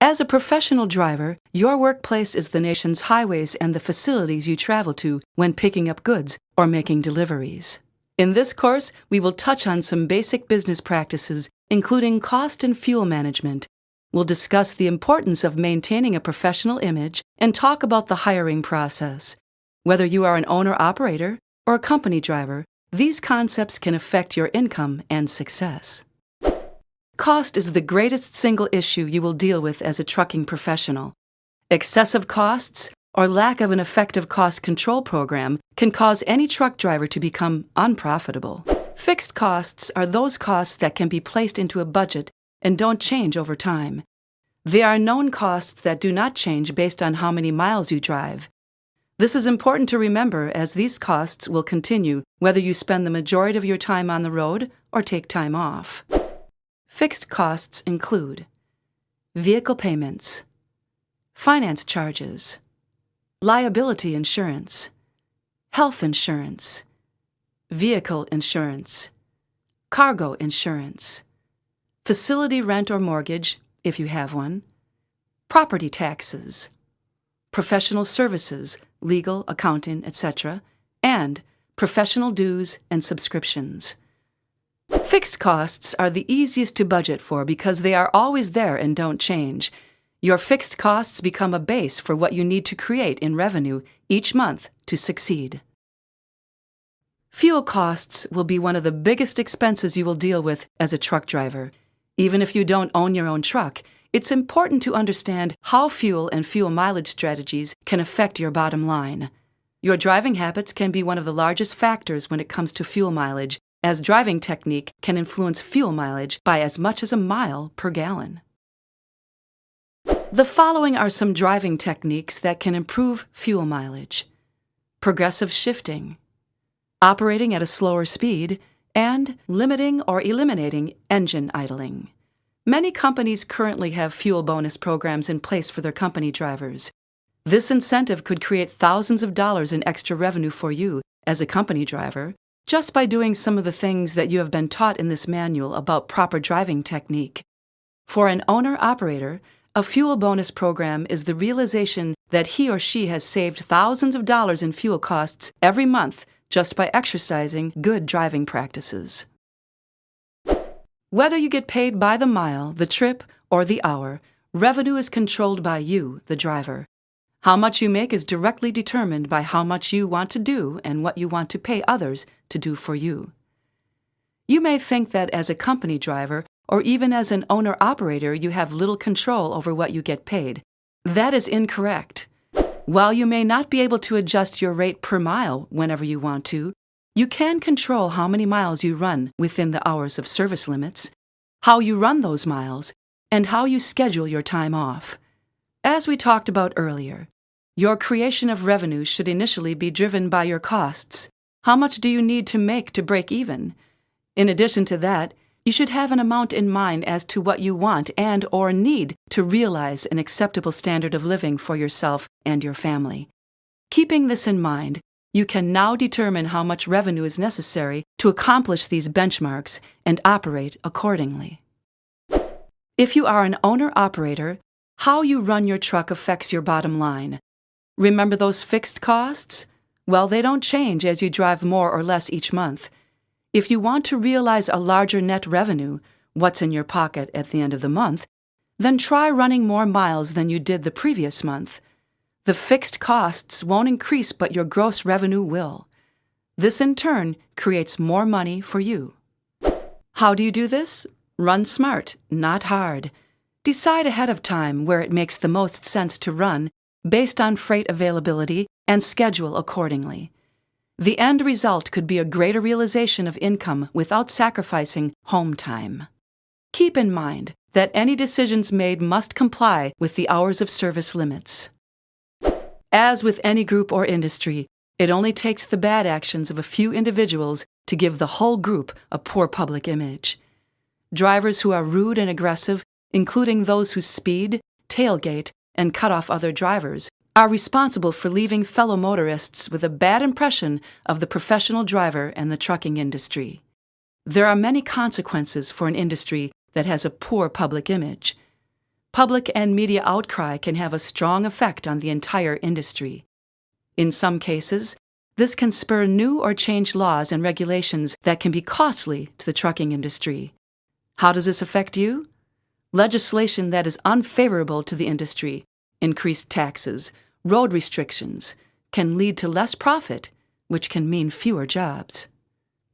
As a professional driver, your workplace is the nation's highways and the facilities you travel to when picking up goods or making deliveries. In this course, we will touch on some basic business practices, including cost and fuel management. We'll discuss the importance of maintaining a professional image and talk about the hiring process. Whether you are an owner-operator or a company driver, these concepts can affect your income and success. Cost is the greatest single issue you will deal with as a trucking professional. Excessive costs or lack of an effective cost control program can cause any truck driver to become unprofitable. Fixed costs are those costs that can be placed into a budget and don't change over time. They are known costs that do not change based on how many miles you drive. This is important to remember, as these costs will continue whether you spend the majority of your time on the road or take time off. Fixed costs include vehicle payments, finance charges, liability insurance, health insurance, vehicle insurance, cargo insurance, facility rent or mortgage, if you have one, property taxes, professional services, legal, accounting, etc., and professional dues and subscriptions. Fixed costs are the easiest to budget for because they are always there and don't change. Your fixed costs become a base for what you need to create in revenue each month to succeed. Fuel costs will be one of the biggest expenses you will deal with as a truck driver. Even if you don't own your own truck, it's important to understand how fuel and fuel mileage strategies can affect your bottom line. Your driving habits can be one of the largest factors when it comes to fuel mileage, as driving technique can influence fuel mileage by as much as a mile per gallon. The following are some driving techniques that can improve fuel mileage: progressive shifting, operating at a slower speed, and limiting or eliminating engine idling. Many companies currently have fuel bonus programs in place for their company drivers. This incentive could create thousands of dollars in extra revenue for you as a company driver just by doing some of the things that you have been taught in this manual about proper driving technique. For an owner-operator, a fuel bonus program is the realization that he or she has saved thousands of dollars in fuel costs every month just by exercising good driving practices. Whether you get paid by the mile, the trip, or the hour, revenue is controlled by you, the driver. How much you make is directly determined by how much you want to do and what you want to pay others to do for you. You may think that as a company driver or even as an owner-operator you have little control over what you get paid. That is incorrect. While you may not be able to adjust your rate per mile whenever you want to, you can control how many miles you run within the hours of service limits, how you run those miles, and how you schedule your time off. As we talked about earlier, your creation of revenue should initially be driven by your costs. How much do you need to make to break even? In addition to that, you should have an amount in mind as to what you want and/or need to realize an acceptable standard of living for yourself and your family. Keeping this in mind, you can now determine how much revenue is necessary to accomplish these benchmarks and operate accordingly. If you are an owner-operator, how you run your truck affects your bottom line. Remember those fixed costs? Well, they don't change as you drive more or less each month. If you want to realize a larger net revenue, what's in your pocket at the end of the month, then try running more miles than you did the previous month. The fixed costs won't increase, but your gross revenue will. This, in turn, creates more money for you. How do you do this? Run smart, not hard. Decide ahead of time where it makes the most sense to run based on freight availability and schedule accordingly. The end result could be a greater realization of income without sacrificing home time. Keep in mind that any decisions made must comply with the hours of service limits. As with any group or industry, it only takes the bad actions of a few individuals to give the whole group a poor public image. Drivers who are rude and aggressive, including those who speed, tailgate, and cut off other drivers, are responsible for leaving fellow motorists with a bad impression of the professional driver and the trucking industry. There are many consequences for an industry that has a poor public image. Public and media outcry can have a strong effect on the entire industry. In some cases, this can spur new or changed laws and regulations that can be costly to the trucking industry. How does this affect you? Legislation that is unfavorable to the industry, increased taxes, road restrictions, can lead to less profit, which can mean fewer jobs.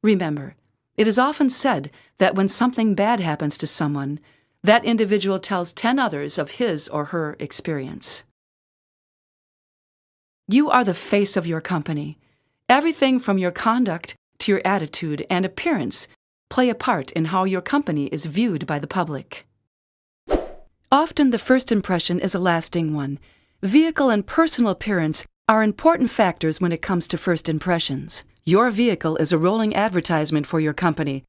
Remember, it is often said that when something bad happens to someone, that individual tells 10 others of his or her experience. You are the face of your company. Everything from your conduct to your attitude and appearance play a part in how your company is viewed by the public. Often the first impression is a lasting one. Vehicle and personal appearance are important factors when it comes to first impressions. Your vehicle is a rolling advertisement for your company.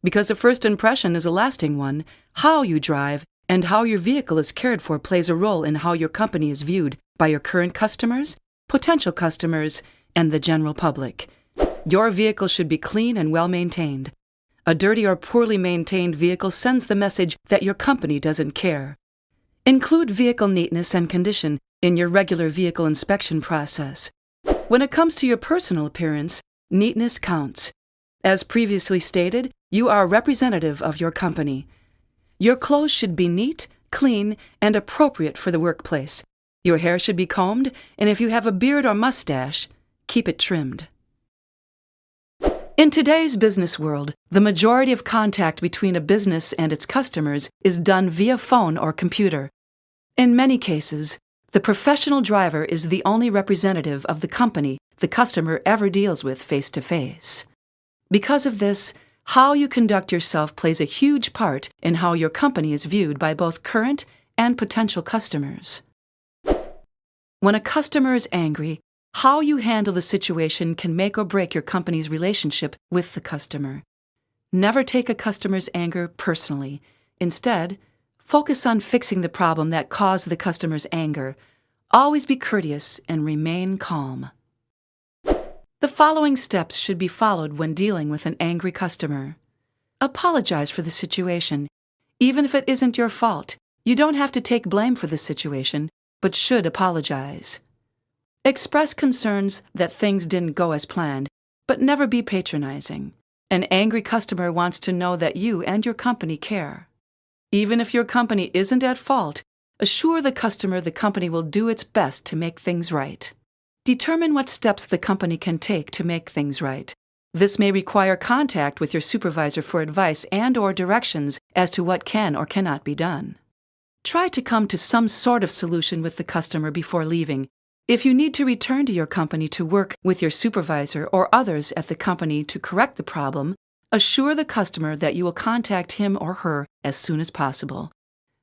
Because a first impression is a lasting one, how you drive and how your vehicle is cared for plays a role in how your company is viewed by your current customers, potential customers, and the general public. Your vehicle should be clean and well maintained. A dirty or poorly maintained vehicle sends the message that your company doesn't care. Include vehicle neatness and condition in your regular vehicle inspection process. When it comes to your personal appearance, neatness counts. As previously stated, you are a representative of your company. Your clothes should be neat, clean, and appropriate for the workplace. Your hair should be combed, and if you have a beard or mustache, keep it trimmed. In today's business world, the majority of contact between a business and its customers is done via phone or computer. In many cases, the professional driver is the only representative of the company the customer ever deals with face-to-face. Because of this, how you conduct yourself plays a huge part in how your company is viewed by both current and potential customers. When a customer is angry, how you handle the situation can make or break your company's relationship with the customer. Never take a customer's anger personally. Instead, focus on fixing the problem that caused the customer's anger. Always be courteous and remain calm. The following steps should be followed when dealing with an angry customer. Apologize for the situation. Even if it isn't your fault, you don't have to take blame for the situation, but should apologize. Express concerns that things didn't go as planned, but never be patronizing. An angry customer wants to know that you and your company care. Even if your company isn't at fault, assure the customer the company will do its best to make things right. Determine what steps the company can take to make things right. This may require contact with your supervisor for advice and/or directions as to what can or cannot be done. Try to come to some sort of solution with the customer before leaving. If you need to return to your company to work with your supervisor or others at the company to correct the problem, assure the customer that you will contact him or her as soon as possible.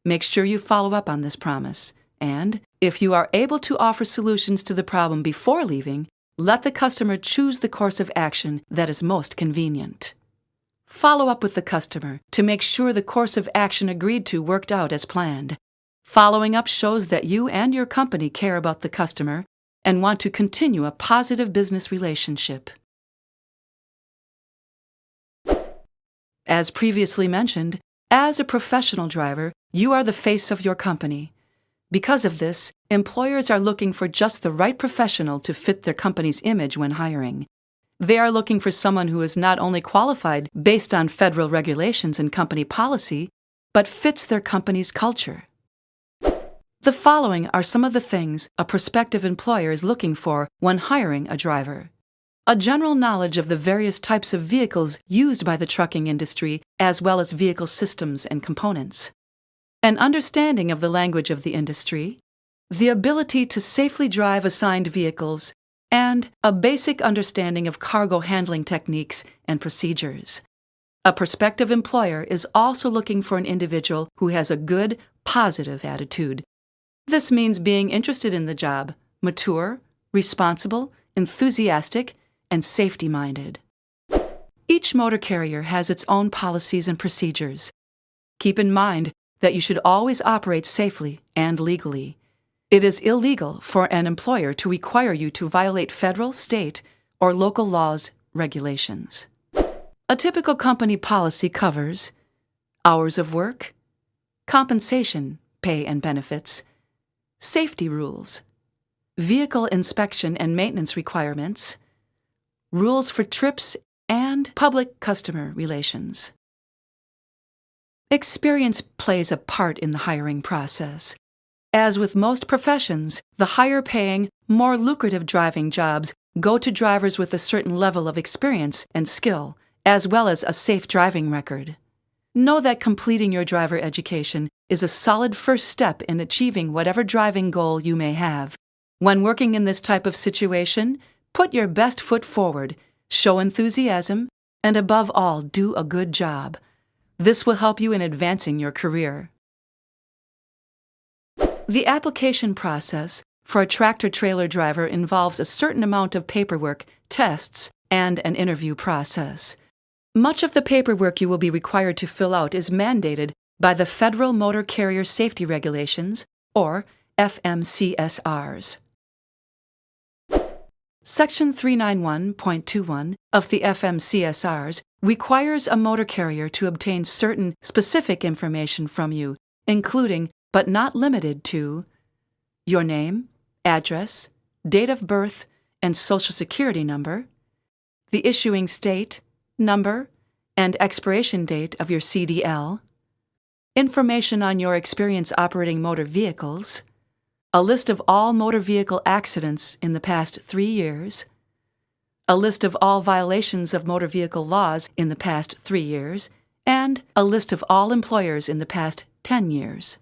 Make sure you follow up on this promise. And, if you are able to offer solutions to the problem before leaving, let the customer choose the course of action that is most convenient. Follow up with the customer to make sure the course of action agreed to worked out as planned. Following up shows that you and your company care about the customer and want to continue a positive business relationship. As previously mentioned, as a professional driver, you are the face of your company. Because of this, employers are looking for just the right professional to fit their company's image when hiring. They are looking for someone who is not only qualified based on federal regulations and company policy, but fits their company's culture. The following are some of the things a prospective employer is looking for when hiring a driver. A general knowledge of the various types of vehicles used by the trucking industry, as well as vehicle systems and components. An understanding of the language of the industry, the ability to safely drive assigned vehicles, and a basic understanding of cargo handling techniques and procedures. A prospective employer is also looking for an individual who has a good, positive attitude. This means being interested in the job, mature, responsible, enthusiastic, and safety-minded. Each motor carrier has its own policies and procedures. Keep in mind that you should always operate safely and legally. It is illegal for an employer to require you to violate federal, state, or local laws, regulations. A typical company policy covers hours of work, compensation pay and benefits, safety rules, vehicle inspection and maintenance requirements, rules for trips, and public-customer relations. Experience plays a part in the hiring process. As with most professions, the higher-paying, more lucrative driving jobs go to drivers with a certain level of experience and skill, as well as a safe driving record. Know that completing your driver education is a solid first step in achieving whatever driving goal you may have. When working in this type of situation, put your best foot forward, show enthusiasm, and above all, do a good job. This will help you in advancing your career. The application process for a tractor-trailer driver involves a certain amount of paperwork, tests, and an interview process. Much of the paperwork you will be required to fill out is mandated by the Federal Motor Carrier Safety Regulations, or FMCSRs. Section 391.21 of the FMCSRs requires a motor carrier to obtain certain specific information from you, including, but not limited to, your name, address, date of birth, and Social Security number, the issuing state, number, and expiration date of your CDL, information on your experience operating motor vehicles, a list of all motor vehicle accidents in the past 3 years, a list of all violations of motor vehicle laws in the past 3 years, and a list of all employers in the past 10 years.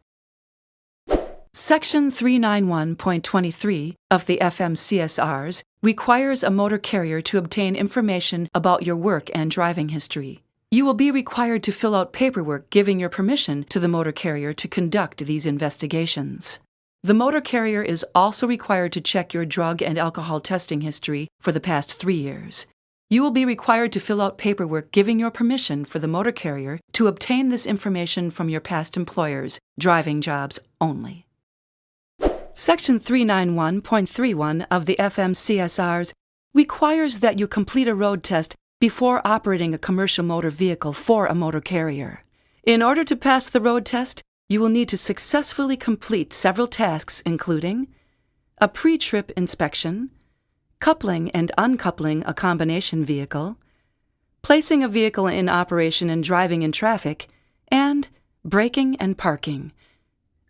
Section 391.23 of the FMCSRs requires a motor carrier to obtain information about your work and driving history. You will be required to fill out paperwork giving your permission to the motor carrier to conduct these investigations. The motor carrier is also required to check your drug and alcohol testing history for the past 3 years. You will be required to fill out paperwork giving your permission for the motor carrier to obtain this information from your past employers, driving jobs only. Section 391.31 of the FMCSRs requires that you complete a road test before operating a commercial motor vehicle for a motor carrier. In order to pass the road test, you will need to successfully complete several tasks including a pre-trip inspection, coupling and uncoupling a combination vehicle, placing a vehicle in operation and driving in traffic, and braking and parking.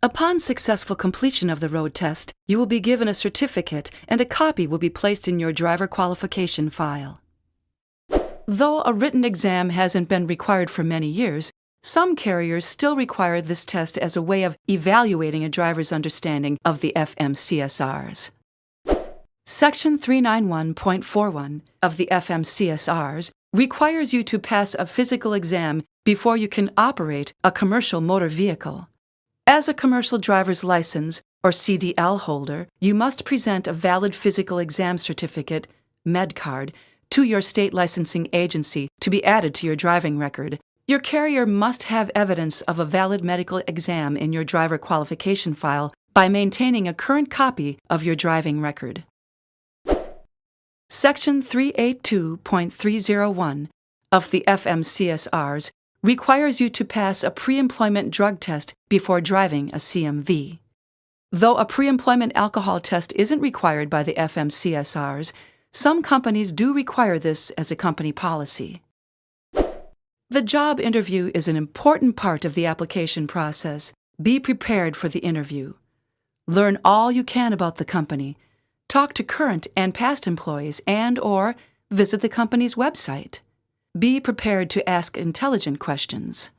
Upon successful completion of the road test, you will be given a certificate and a copy will be placed in your driver qualification file. Though a written exam hasn't been required for many years, some carriers still require this test as a way of evaluating a driver's understanding of the FMCSRs. Section 391.41 of the FMCSRs requires you to pass a physical exam before you can operate a commercial motor vehicle. As a commercial driver's license or CDL holder, you must present a valid physical exam certificate, MedCard, to your state licensing agency to be added to your driving record. Your carrier must have evidence of a valid medical exam in your driver qualification file by maintaining a current copy of your driving record. Section 382.301 of the FMCSRs requires you to pass a pre-employment drug test before driving a CMV. Though a pre-employment alcohol test isn't required by the FMCSRs, some companies do require this as a company policy. The job interview is an important part of the application process. Be prepared for the interview. Learn all you can about the company. Talk to current and past employees and/or visit the company's website. Be prepared to ask intelligent questions.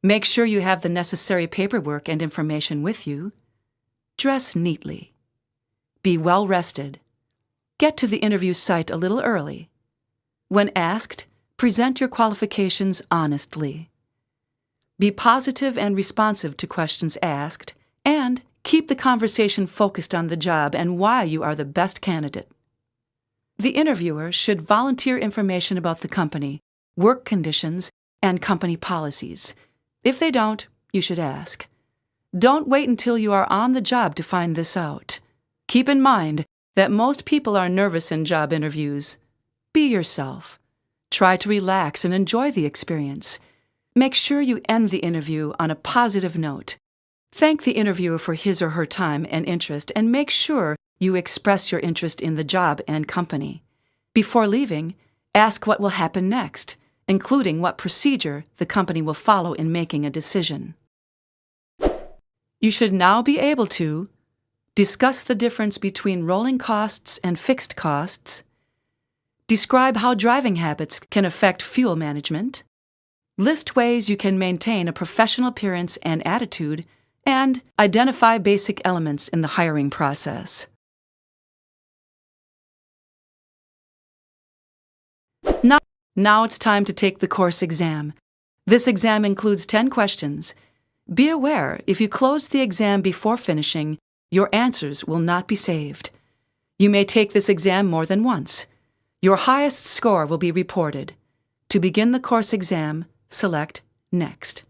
Make sure you have the necessary paperwork and information with you. Dress neatly. Be well rested. Get to the interview site a little early. When asked, present your qualifications honestly. Be positive and responsive to questions asked, and keep the conversation focused on the job and why you are the best candidate. The interviewer should volunteer information about the company, work conditions, and company policies. If they don't, you should ask. Don't wait until you are on the job to find this out. Keep in mind that most people are nervous in job interviews. Be yourself. Try to relax and enjoy the experience. Make sure you end the interview on a positive note. Thank the interviewer for his or her time and interest, and make sure you express your interest in the job and company. Before leaving, ask what will happen next, including what procedure the company will follow in making a decision. You should now be able to discuss the difference between rolling costs and fixed costs, describe how driving habits can affect fuel management, list ways you can maintain a professional appearance and attitude, and identify basic elements in the hiring process. Now it's time to take the course exam. This exam includes 10 questions. Be aware, if you close the exam before finishing, your answers will not be saved. You may take this exam more than once. Your highest score will be reported. To begin the course exam, select Next.